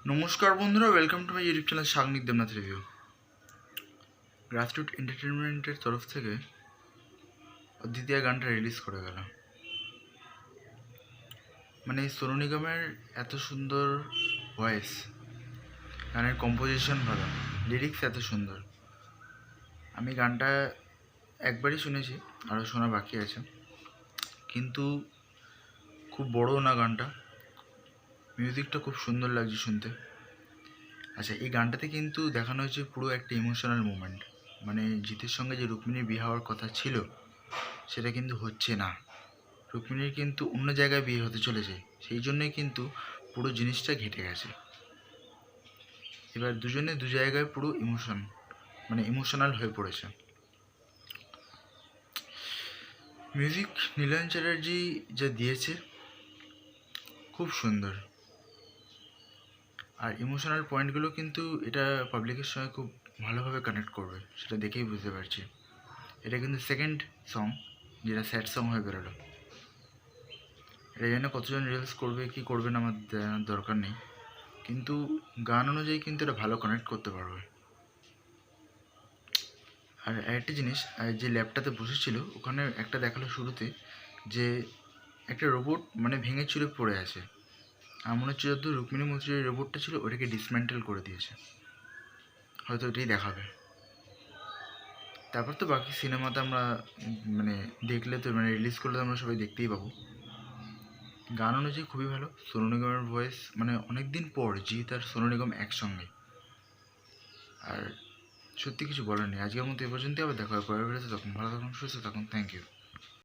নমস্কার বন্ধুরা, welcome to my YouTube channel Sagnik Debnath review. Grassroot এন্টারটেনমেন্টের তরফ থেকে অদ্বিতীয়া গানটা রিলিজ করে গেল। মানে সোনু নিগমের এত সুন্দর ভয়েস, গানের কম্পোজিশন ভালো, লিরিক্স এত সুন্দর। আমি গানটা একবারই শুনেছি, আরও শোনা বাকি আছে, কিন্তু খুব বড়ও না গানটা। মিউজিকটা খুব সুন্দর লাগছে শুনতে। আচ্ছা, এই গানটাতে কিন্তু দেখানো হয়েছে পুরো একটা ইমোশনাল মুমেন্ট। মানে জিতের সঙ্গে যে রুক্মিণীর বিয়ে হওয়ার কথা ছিল সেটা কিন্তু হচ্ছে না। রুক্মিণীর কিন্তু অন্য জায়গায় বিয়ে হতে চলেছে, সেই জন্যই কিন্তু পুরো জিনিসটা ঘেটে গেছে। এবার দুজনে দু জায়গায় পুরো ইমোশনাল হয়ে পড়েছে। মিউজিক নীলায়ন চ্যাটার্জি যা দিয়েছে খুব সুন্দর, আর ইমোশনাল পয়েন্টগুলো কিন্তু এটা পাবলিকের সঙ্গে খুব ভালোভাবে কানেক্ট করবে, সেটা দেখেই বুঝতে পারছি। এটা কিন্তু সেকেন্ড সং যেটা স্যাড সং হয়ে বেরোলো। এটা জানি না কতজন রিলস করবে কি করবে না আমার জানার দরকার নেই, কিন্তু গান অনুযায়ী কিন্তু এটা ভালো কানেক্ট করতে পারবে। আর একটা জিনিস, যে ল্যাবটাতে বসেছিল ওখানে একটা দেখালো শুরুতে যে একটা রোবট মানে ভেঙে চুরে পড়ে আছে। আমার মনে হচ্ছে যত রুক্মিণী মৈত্রীর যে রোবটটা ছিল ওটাকে ডিসমেন্টেল করে দিয়েছে, হয়তো এটাই দেখাবে। তারপর তো বাকি সিনেমাতে আমরা মানে দেখলে তো মানে রিলিজ করলে তো আমরা সবাই দেখতেই পাবো। গান অনুযায়ী খুবই ভালো। সোনু নিগমের ভয়েস, মানে অনেক দিন পর জিৎ আর সোনু নিগম একসঙ্গে। আর সত্যি কিছু বলার নেই। আজকের মতো এ পর্যন্তই, আবার দেখা হবে পরের ভিডিওতে। তখন ভালো থাকুন, সুস্থ থাকুন। Thank you.